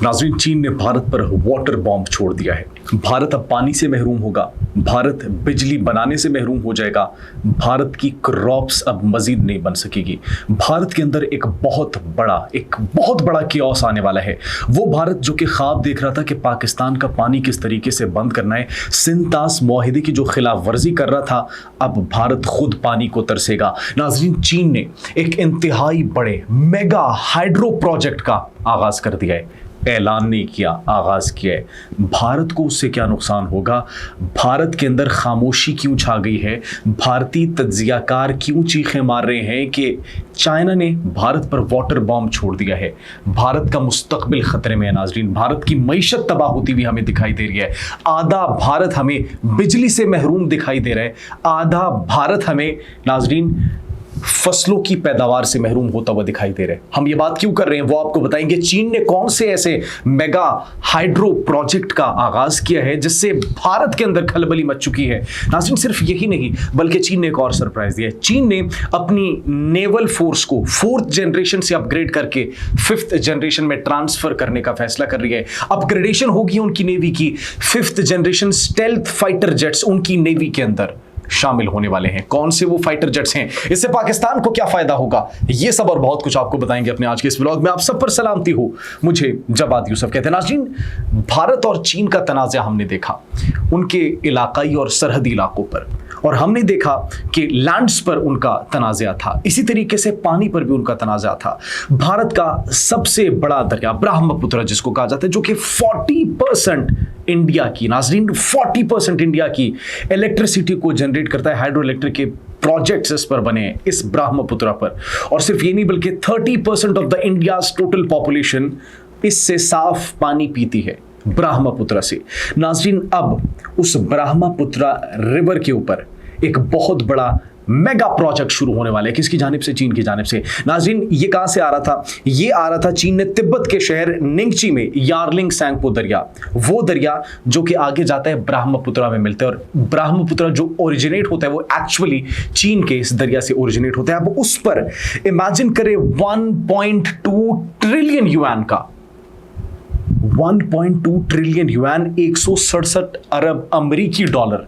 नाज़रीन, चीन ने भारत पर वाटर बॉम्ब छोड़ दिया है। भारत अब पानी से महरूम होगा, भारत बिजली बनाने से महरूम हो जाएगा, भारत की क्रॉप्स अब मजीद नहीं बन सकेगी। भारत के अंदर एक बहुत बड़ा कियोस आने वाला है। वो भारत जो कि ख्वाब देख रहा था कि पाकिस्तान का पानी किस तरीके से बंद करना है, सिंतास मुआहिदे की जो खिलाफ वर्जी कर रहा था, अब भारत खुद पानी को तरसेगा। नाज़रीन, चीन ने एक इंतहाई बड़े मेगा हाइड्रो प्रोजेक्ट का आगाज कर दिया है। ऐलान नहीं किया, आगाज किया है। भारत को उससे क्या नुकसान होगा? भारत के अंदर खामोशी क्यों छा गई है? भारतीय तज्जियाकार क्यों चीखें मार रहे हैं कि चाइना ने भारत पर वाटर बॉम्ब छोड़ दिया है? भारत का मुस्तकबिल खतरे में है। नाजरीन, भारत की मईशत तबाह होती हुई हमें दिखाई दे रही है। आधा भारत हमें बिजली से महरूम दिखाई दे रहा है, आधा भारत हमें नाजरीन फसलों की पैदावार से महरूम होता हुआ दिखाई दे रहे हैं। हम ये बात क्यों कर रहे हैं वो आपको बताएंगे। चीन ने कौन से ऐसे मेगा हाइड्रो प्रोजेक्ट का आगाज किया है जिससे भारत के अंदर खलबली मच चुकी है। नाज़रीन, सिर्फ यही नहीं बल्कि चीन ने एक और सरप्राइज दिया है। चीन ने अपनी नेवल फोर्स को 4th जनरेशन से अपग्रेड करके 5th जनरेशन में ट्रांसफर करने का फैसला कर रही है। अपग्रेडेशन होगी उनकी नेवी की। 5th generation stealth fighter jets उनकी नेवी के अंदर शामिल होने वाले हैं। कौन से वो फाइटर जेट्स हैं, इससे पाकिस्तान को क्या फायदा होगा, ये सब और बहुत कुछ आपको बताएंगे अपने आज के इस व्लॉग में। आप सब पर सलामती हो, मुझे जवाद यूसुफ कहते हैं। नाज़रीन, भारत और चीन का तनाज़ा हमने देखा उनके इलाकाई और सरहदी इलाकों पर, और हमने देखा कि लैंड्स पर उनका तनाज़ा था, इसी तरीके से पानी पर भी उनका तनाज़ा था। भारत का सबसे बड़ा दरिया ब्रह्मपुत्र जिसको कहा जाता है, जो कि 40% इंडिया की, नाज़रीन 40% इंडिया की इलेक्ट्रिसिटी को जनरेट करता है। हाइड्रो इलेक्ट्रिक के प्रोजेक्ट्स इस पर बने हैं, इस ब्रह्मपुत्र पर। और सिर्फ ये नहीं बल्कि 30% of the India's total population इससे साफ पानी पीती है, ब्रह्मपुत्र से। नाज़रीन, अब उस ब्रह्मपुत्र रिवर के ऊपर एक बहुत बड़ा मेगा प्रोजेक्ट शुरू होने वाला है। किसकी जानिब से? चीन की जानिब से। नाज़रीन, ये कहां से आ रहा था? ये आ रहा था चीन ने तिब्बत के शहर निंगची में यार्लिंग सैंगपो दरिया, वो दरिया जो कि आगे जाता है ब्रह्मपुत्र में मिलता है, और ब्रह्मपुत्र जो ओरिजिनेट होता है वो एक्चुअली चीन के इस दरिया से ओरिजिनेट होता है। अब उस पर इमेजिन करें 1.2 ट्रिलियन युआन का, 1.2 ट्रिलियन युआन, 167 अरब अमेरिकी डॉलर,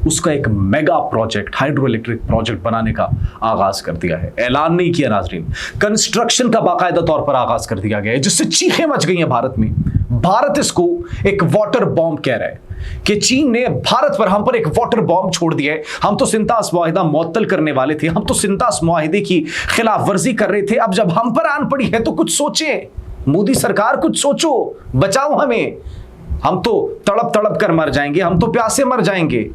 उसका एक mega project, hydro electric project बनाने का आगाज कर दिया है। ऐलान नहीं किया नाज़रीन, कंस्ट्रक्शन का बाकायदा तौर पर आगाज कर दिया गया है, जिससे चीखें मच गई हैं भारत में। भारत इसको एक वाटर बॉम्ब कह रहा है कि चीन ने भारत पर, हम पर एक वाटर बॉम्ब छोड़ दिया है। हम तो सिंतास मुआहिदा मुअत्तल करने वाले थे, हम तो सिंतास मुआहिदे की खिलाफ वर्जी कर रहे थे, अब जब हम पर आन पड़ी है तो कुछ सोचे। मोदी सरकार कुछ सोचो, बचाओ हमें। हम तो तड़प तड़प कर मर जाएंगे, हम तो प्यासे मर जाएंगे,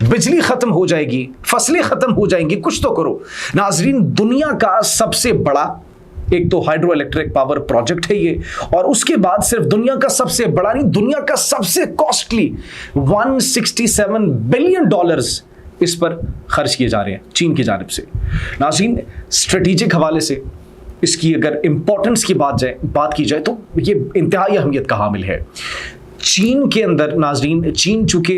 बिजली खत्म हो जाएगी, फसलें खत्म हो जाएंगी, कुछ तो करो। नाज़रीन, दुनिया का सबसे बड़ा एक तो हाइड्रो इलेक्ट्रिक पावर प्रोजेक्ट है ये, और उसके बाद सिर्फ दुनिया का सबसे बड़ा नहीं, दुनिया का सबसे कॉस्टली 167 बिलियन डॉलर्स इस पर खर्च किए जा रहे हैं चीन की जानिब से। नाज़रीन, स्ट्रेटेजिक हवाले से इसकी अगर इंपॉर्टेंस की बात की जाए तो ये इंतहाई अहमियत का हामिल है। चीन के अंदर नाज़रीन, चीन चूंकि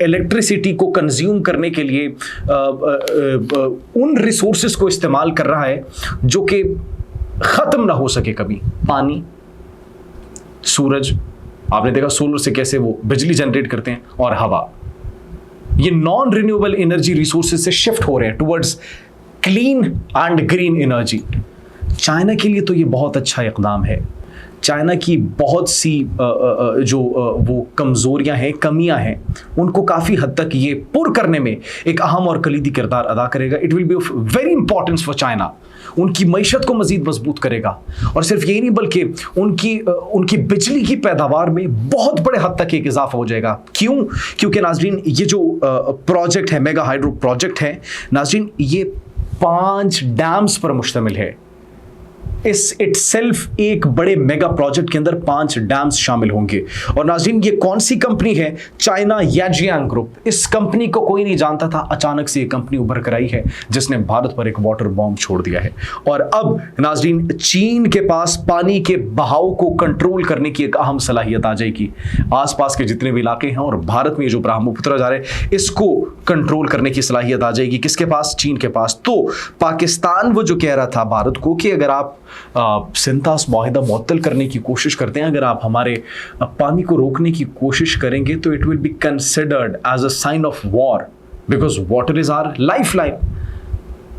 इलेक्ट्रिसिटी को कंज्यूम करने के लिए उन रिसोर्सेज को इस्तेमाल कर रहा है जो कि ख़त्म ना हो सके कभी। पानी, सूरज, आपने देखा सोलर से कैसे वो बिजली जनरेट करते हैं, और हवा, ये नॉन रिन्यूएबल एनर्जी रिसोर्सेज से शिफ्ट हो रहे हैं towards clean and green energy. China के लिए तो ये बहुत अच्छा इक़दाम है। चाइना की बहुत सी जो वो कमज़ोरियां हैं, कमियां हैं, उनको काफ़ी हद तक ये पुर करने में एक अहम और कलीदी किरदार अदा करेगा। It will B of very importance for China. उनकी मईशत को मज़ीद मजबूत करेगा, और सिर्फ यही नहीं बल्कि उनकी बिजली की पैदावार में बहुत बड़े हद तक एक इजाफा हो जाएगा। क्यों? क्योंकि नाज़रीन, ये जो प्रोजेक्ट है, मेगा हाइड्रो प्रोजेक्ट है नाज़रीन, ये 5 डैम्स पर मुश्तमिल है। इस इटसेल्फ एक बड़े मेगा प्रोजेक्ट के अंदर 5 डैम्स शामिल होंगे। और नाज़रीन, ये कौन सी कंपनी है? China Yajiang group. इस कंपनी को कोई नहीं जानता था, अचानक से ये कंपनी उभर कर आई है जिसने भारत पर एक वाटर बॉम्ब छोड़ दिया है। और अब नाज़रीन, चीन के पास पानी के बहाव को कंट्रोल करने की एक अहम सलाहियत आ जाएगी। आसपास के जितने भी इलाके हैं और भारत में जो ब्रह्मपुत्र जा रहे हैं, इसको कंट्रोल करने की सलाहियत आ जाएगी। किसके पास? चीन के पास। तो पाकिस्तान वो जो कह रहा था भारत को कि अगर आप सिंतास माहिदा मुअत्तल करने की कोशिश करते हैं, अगर आप हमारे पानी को रोकने की कोशिश करेंगे तो it will be considered as a sign of war, because water is our life line.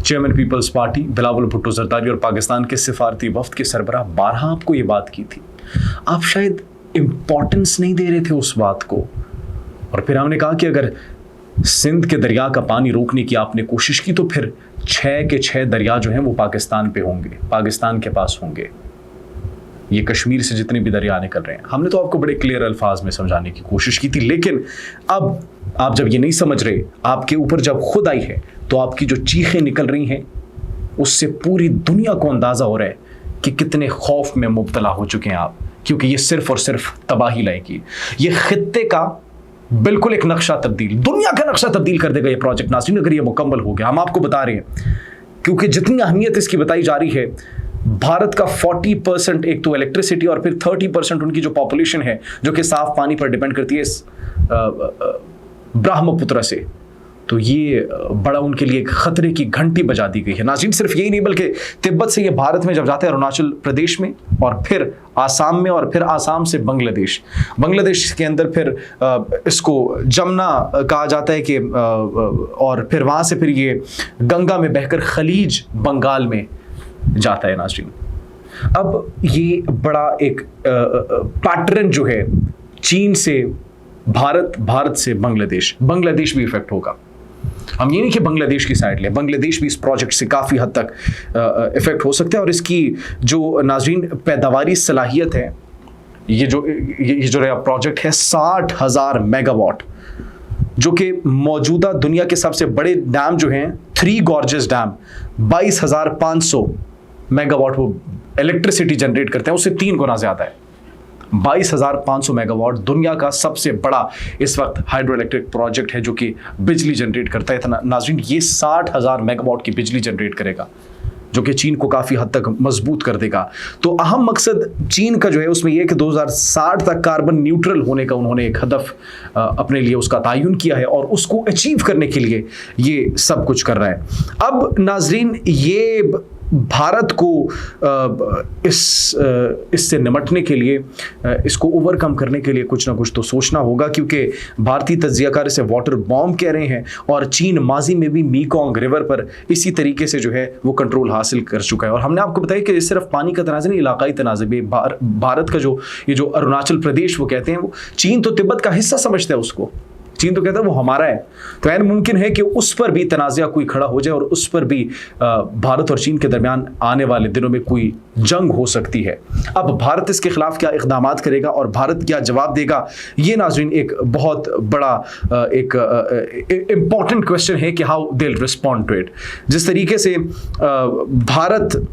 Chairman Peoples Party Bilawal Bhutto Zardari और पाकिस्तान के सिफारती वफ्द के सरबराह बारहा आपको ये बात की थी, आप शायद इंपॉर्टेंस नहीं दे रहे थे उस बात को। और फिर हमने कहा कि अगर सिंध के दरिया का पानी रोकने की आपने कोशिश की तो फिर 6 के 6 दरिया जो हैं वो पाकिस्तान पे होंगे, पाकिस्तान के पास होंगे। ये कश्मीर से जितने भी दरिया निकल रहे हैं, हमने तो आपको बड़े क्लियर अल्फाज में समझाने की कोशिश की थी, लेकिन अब आप जब ये नहीं समझ रहे, आपके ऊपर जब खुद आई है, तो आपकी जो चीखें निकल रही हैं उससे पूरी दुनिया को अंदाजा हो रहा है कि कितने खौफ में मुब्तला हो चुके हैं आप, क्योंकि ये सिर्फ और सिर्फ तबाही लाएगी। ये खित्ते का बिल्कुल एक नक्शा तब्दील, दुनिया का नक्शा तब्दील कर देगा ये प्रोजेक्ट नाज़रीन, अगर ये मुकम्मल हो गया। हम आपको बता रहे हैं, क्योंकि जितनी अहमियत इसकी बताई जा रही है, भारत का 40% एक तो इलेक्ट्रिसिटी और फिर 30% उनकी जो पॉपुलेशन है जो कि साफ पानी पर डिपेंड करती है इस ब्रह्मपुत्र से, तो ये बड़ा उनके लिए एक खतरे की घंटी बजा दी गई है नाज़रीन। सिर्फ यही नहीं बल्कि तिब्बत से ये भारत में जब जाते हैं अरुणाचल प्रदेश में, और फिर आसाम में, और फिर आसाम से बांग्लादेश, बांग्लादेश के अंदर फिर इसको जमुना कहा जाता है कि और फिर वहाँ से फिर ये गंगा में बहकर खलीज बंगाल में जाता है नाज़रीन। अब ये बड़ा एक पैटर्न जो है चीन से भारत, भारत से बांग्लादेश, बांग्लादेश भी इफेक्ट होगा। हम ये नहीं कि बांग्लादेश की साइड लें, बांग्लादेश भी इस प्रोजेक्ट से काफ़ी हद तक इफेक्ट हो सकता है। और इसकी जो नाज़रीन पैदावारी सलाहियत है, ये जो नया प्रोजेक्ट है 60,000 मेगावाट, जो कि मौजूदा दुनिया के सबसे बड़े डैम जो हैं 3 गॉर्जेस डैम 22,500 मेगावाट वो इलेक्ट्रिसिटी जनरेट करते हैं, उससे 3 गुना ज़्यादा है। 22,500 मेगावाट दुनिया का सबसे बड़ा इस वक्त हाइड्रो इलेक्ट्रिक प्रोजेक्ट है जो कि बिजली जनरेट करता है। इतना नाज़रीन, ये 60,000 मेगावाट की बिजली जनरेट करेगा, जो कि चीन को काफ़ी हद तक मजबूत कर देगा। तो अहम मकसद चीन का जो है उसमें यह कि 2060 तक कार्बन न्यूट्रल होने का उन्होंने एक हदफ अपने लिए उसका तयन किया है, और उसको अचीव करने के लिए ये सब कुछ कर रहा है। अब नाज़रीन, ये भारत को इससे निमटने के लिए, इसको ओवरकम करने के लिए कुछ ना कुछ तो सोचना होगा, क्योंकि भारतीय तज्जियाकार इसे वाटर बॉम्ब कह रहे हैं, और चीन माजी में भी मीकोंग रिवर पर इसी तरीके से जो है वो कंट्रोल हासिल कर चुका है। और हमने आपको बताया कि सिर्फ पानी का तनाज़ा नहीं, इलाकाई तनाज़ा भी। भारत का ये जो अरुणाचल प्रदेश वो कहते हैं, वो चीन तो तिब्बत का हिस्सा समझता है उसको, चीन तो कहता है वो हमारा है। तो ऐन मुमकिन है कि उस पर भी तनाज़ा कोई खड़ा हो जाए और उस पर भी भारत और चीन के दरमियान आने वाले दिनों में कोई जंग हो सकती है। अब भारत इसके खिलाफ क्या इक़दामात करेगा और भारत क्या जवाब देगा, ये नाज़रीन एक बहुत बड़ा एक इम्पॉर्टेंट क्वेश्चन है कि how they will respond to it. जिस तरीके से भारत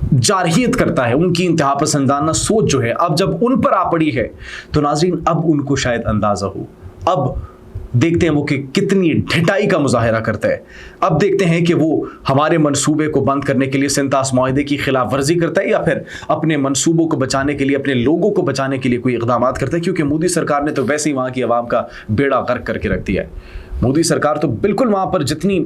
जारहियत करता है, उनकी इंतहा पसंदाना सोच जो है अब जब उन पर आ पड़ी है, तो नाज़रीन अब उनको शायद अंदाज़ा हो। अब देखते हैं वो कि कितनी ढिठाई का मुजाहिरा करता है। अब देखते हैं कि वो हमारे मंसूबे को बंद करने के लिए सिंतास माहिदे की खिलाफ वर्जी करता है, या फिर अपने मंसूबों को बचाने के लिए, अपने लोगों को बचाने के लिए कोई इक़दामात करता है। क्योंकि मोदी सरकार ने तो वैसे ही वहाँ की आवाम का बेड़ा गर्क करके रख दिया है। मोदी सरकार तो बिल्कुल वहाँ पर जितनी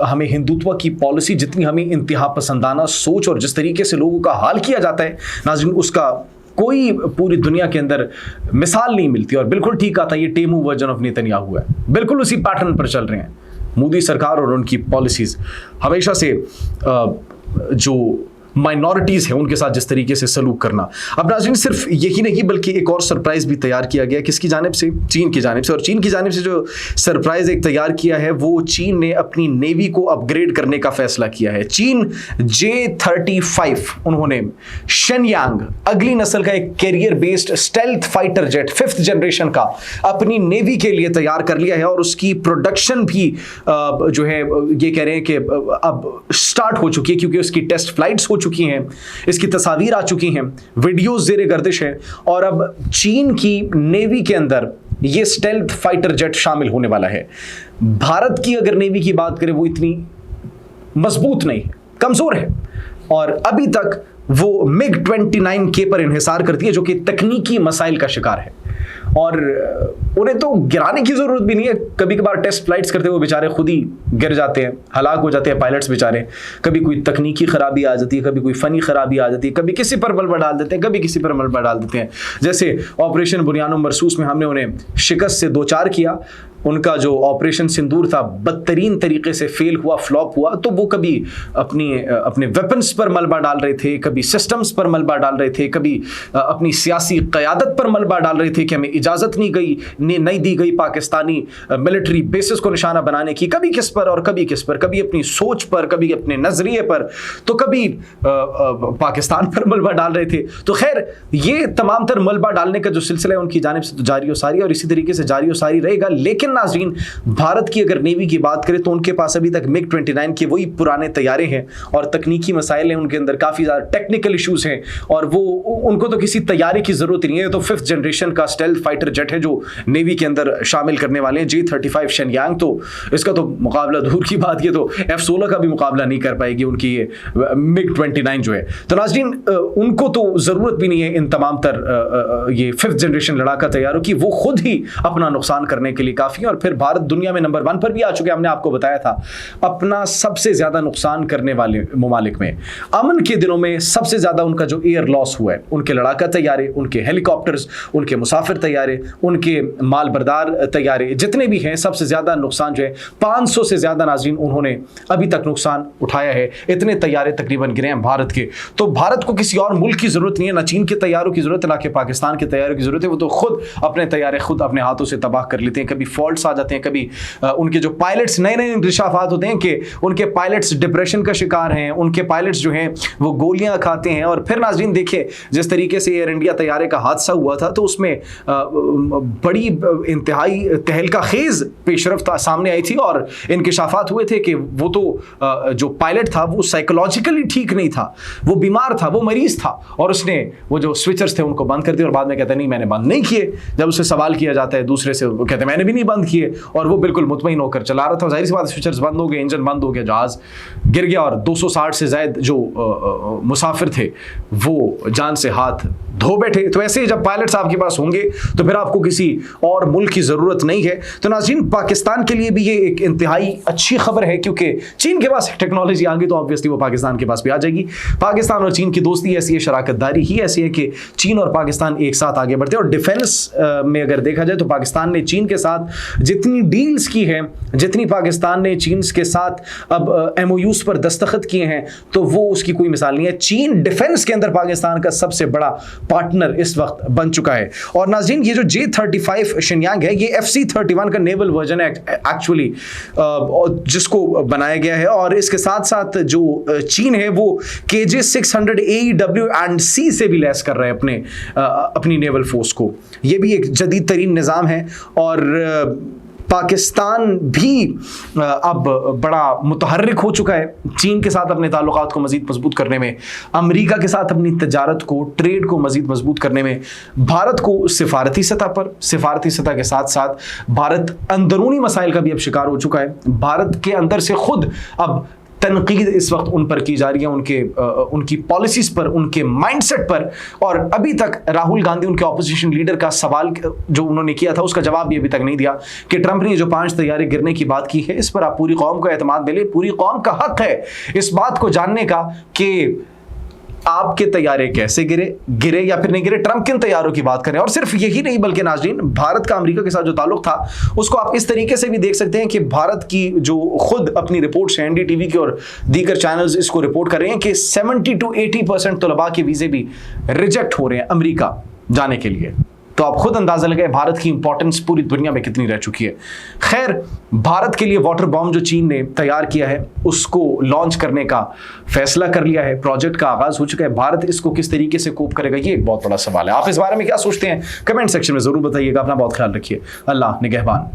हमें हिंदुत्व की पॉलिसी, जितनी हमें इंतहा पसंदाना सोच और जिस तरीके से लोगों का हाल किया जाता है नाज़रीन, उसका कोई पूरी दुनिया के अंदर मिसाल नहीं मिलती। और बिल्कुल ठीक आता है, ये टेमू वर्जन ऑफ नेतन्याहू है, बिल्कुल उसी पैटर्न पर चल रहे हैं मोदी सरकार और उनकी पॉलिसीज़। हमेशा से जो माइनॉरिटीज़ हैं उनके साथ जिस तरीके से सलूक करना। अब नाज़रीन, सिर्फ यही नहीं बल्कि एक और सरप्राइज़ भी तैयार किया गया, किसकी जानिब से? चीन की जानिब से। और चीन की जानिब से जो सरप्राइज़ एक तैयार किया है, वो चीन ने अपनी नेवी को अपग्रेड करने का फैसला किया है। चीन J-35 उन्होंने शेनयांग, अगली नस्ल का एक career based stealth fighter jet 5th generation का अपनी नेवी के लिए तैयार कर लिया है, और उसकी प्रोडक्शन भी जो है ये कह रहे हैं कि अब स्टार्ट हो चुकी है, क्योंकि उसकी टेस्ट फ्लाइट्स हो चुकी हैं, इसकी तस्वीर आ चुकी हैं, वीडियोस ज़ेरे गर्दिश है। और अब चीन की नेवी के अंदर ये स्टेल्थ फाइटर जेट शामिल होने वाला है। भारत की अगर नेवी की बात करें, वो इतनी मजबूत नहीं है, कमज़ोर है, और अभी तक वो MiG-29K पर इन्हिसार करती है, जो कि तकनीकी मसाइल का शिकार है। और उन्हें तो गिराने की जरूरत भी नहीं है। कभी कभार टेस्ट फ्लाइट्स करते हुए बेचारे खुद ही गिर जाते हैं, हलाक हो जाते हैं पायलट्स बेचारे। कभी कोई तकनीकी खराबी आ जाती है, कभी कोई फनी खराबी आ जाती है, कभी किसी पर मलबा डाल देते हैं, कभी किसी पर मलबा डाल देते हैं। जैसे ऑपरेशन बुनियानो मरसूस में हमने उन्हें शिकस्त से दो चार किया, उनका जो ऑपरेशन सिंदूर था बदतरीन तरीके से फेल हुआ, फ्लॉप हुआ, तो वो कभी अपने वेपन्स पर मलबा डाल रहे थे, कभी सिस्टम्स पर मलबा डाल रहे थे, कभी अपनी सियासी क़यादत पर मलबा डाल रहे थे कि हमें इजाज़त नहीं दी गई पाकिस्तानी मिलिट्री बेसिस को निशाना बनाने की, कभी किस पर और कभी किस पर, कभी अपनी सोच पर, कभी अपने नज़रिए पर, तो कभी पाकिस्तान पर मलबा डाल रहे थे। तो खैर ये तमाम तर मलबा डालने का जो सिलसिला है उनकी जानिब से तो जारी और सारी, और इसी तरीके से जारी और सारी रहेगा। लेकिन नाज़रीन, भारत की अगर नेवी की बात करें तो उनके पास अभी तक MiG-29 के वही पुराने तैयारे हैं और तकनीकी मसाइल हैं, उनके अंदर काफ़ी ज़्यादा टेक्निकल इश्यूज हैं और वो उनको तो किसी तैयारी की ज़रूरत नहीं है। तो 5th जनरेशन का स्टेल्थ फाइटर जेट है जो नेवी के अंदर शामिल करने वाले हैं, J-35 शेनयांग। तो इसका तो मुकाबला दूर की बात, ये तो F-16 का भी मुकाबला नहीं कर पाएगी उनकी ये MiG-29 जो है। तो नाज़रीन, उनको तो ज़रूरत भी नहीं है इन तमाम तर ये 5th जनरेशन लड़ाका तैयारों की, वो खुद ही अपना नुकसान करने के लिए काफ़ी। और फिर भारत दुनिया में नंबर 1 पर भी आ चुके हैं, हमने आपको बताया था, अपना सबसे ज्यादा नुकसान करने वाले ममालिक में। अमन के दिनों में सबसे ज्यादा उनका जो एयर लॉस हुआ है, उनके लड़ाका तैयारे, उनके हेलीकॉप्टर्स, उनके मुसाफिर तैयारे, उनके माल बरदार तैयारे, जितने भी हैं, सबसे ज्यादा नुकसान जो है 500 से ज्यादा नाज़रीन उन्होंने अभी तक नुकसान उठाया है। इतने तैयारे तकरीबन गिरे हैं भारत के। तो भारत को किसी और मुल्क की जरूरत नहीं है, ना चीन के तैयारों की जरूरत है, ना कि पाकिस्तान के तैयारों की जरूरत है। वो तो खुद अपने तैयारे खुद अपने हाथों से तबाह कर लेते हैं। कभी फॉल्ट्स आ जाते हैं, कभी उनके जो पायलट्स नए इंकशाफात होते हैं कि उनके पायलट्स डिप्रेशन का शिकार हैं, उनके पायलट्स जो हैं वो गोलियां खाते हैं। और फिर नाज़रीन देखिए, जिस तरीके से एयर इंडिया तैयारे का हादसा हुआ था तो उसमें बड़ी इंतहाई तहलका खेज पेशरफ्त सामने आई थी और इंकशाफात हुए थे कि वो तो जो पायलट था वो साइकोलॉजिकली ठीक नहीं था, वो बीमार था, वो मरीज था, और उसने वो जो स्विचर्स थे उनको बंद कर दिया और बाद में कहता है नहीं मैंने बंद नहीं किए। जब उससे सवाल किया जाता है दूसरे से, वो कहते हैं मैंने भी नहीं बंद किए, और वो बिल्कुल मुतमईन होकर चला रहा था। जाहिर सी बात, स्विचर्स बंद हो गए, इंजन बंद हो गया, जहाज गिर गया और 260 से ज्यादा जो मुसाफिर थे वो जान से हाथ धो बैठे। तो ऐसे ही जब पायलट्स आपके पास होंगे तो फिर आपको किसी और मुल्क की ज़रूरत नहीं है। तो नाज़रीन, पाकिस्तान के लिए भी ये एक इंतहाई अच्छी खबर है, क्योंकि चीन के पास टेक्नोलॉजी आ गई तो ऑब्वियसली वो पाकिस्तान के पास भी आ जाएगी। पाकिस्तान और चीन की दोस्ती ऐसी है, शराकतदारी ही ऐसी है कि चीन और पाकिस्तान एक साथ आगे बढ़ते हैं। और डिफेंस में अगर देखा जाए तो पाकिस्तान ने चीन के साथ जितनी डील्स की हैं, जितनी पाकिस्तान ने चीन के साथ अब MOUs पर दस्तखत किए हैं, तो वो उसकी कोई मिसाल नहीं है। चीन डिफेंस के अंदर पाकिस्तान का सबसे बड़ा पार्टनर इस वक्त बन चुका है। और नाज़रीन, ये जो J-35 शेनयांग है, ये FC-31 का नेवल वर्जन है एक्चुअली, जिसको बनाया गया है। और इसके साथ साथ जो चीन है वो KJ-600 AEW एंड C से भी लैस कर रहा है अपनी नेवल फोर्स को। ये भी एक जदीद तरीन निज़ाम है। और पाकिस्तान भी अब बड़ा मुतहर्रिक हो चुका है चीन के साथ अपने ताल्लुकात को मज़ीद मजबूत करने में, अमेरिका के साथ अपनी तजारत को, ट्रेड को मज़ीद मजबूत करने में। भारत को सिफारती सतह के साथ साथ भारत अंदरूनी मसाइल का भी अब शिकार हो चुका है। भारत के अंदर से खुद अब तनकीद इस वक्त उन पर की जा रही है, उनकी पॉलिसीज पर, उनके माइंडसेट पर। और अभी तक राहुल गांधी, उनके ऑपोजिशन लीडर, का सवाल जो उन्होंने किया था उसका जवाब भी अभी तक नहीं दिया कि ट्रंप ने जो 5 तैयारे गिरने की बात की है, इस पर आप पूरी कौम को एतमाद मिले। पूरी कौम का हक है इस बात को जानने का कि आपके तैयारे कैसे गिरे या फिर नहीं गिरे। ट्रंप किन तैयारों की बात करें। और सिर्फ यही नहीं बल्कि नाज़रीन, भारत का अमेरिका के साथ जो ताल्लुक था उसको आप इस तरीके से भी देख सकते हैं कि भारत की जो खुद अपनी रिपोर्ट्स हैं, NDTV की और दीगर चैनल्स इसको रिपोर्ट कर रहे हैं कि 70 to 80% तलबा के वीज़े भी रिजेक्ट हो रहे हैं अमेरिका जाने के लिए। तो आप खुद अंदाजा लगाए भारत की इंपॉर्टेंस पूरी दुनिया में कितनी रह चुकी है। खैर, भारत के लिए वाटर बॉम्ब जो चीन ने तैयार किया है उसको लॉन्च करने का फैसला कर लिया है, प्रोजेक्ट का आगाज हो चुका है। भारत इसको किस तरीके से कोप करेगा, ये एक बहुत बड़ा सवाल है। आप इस बारे में क्या सोचते हैं, कमेंट सेक्शन में जरूर बताइएगा। अपना बहुत ख्याल रखिए। अल्लाह निगहबान।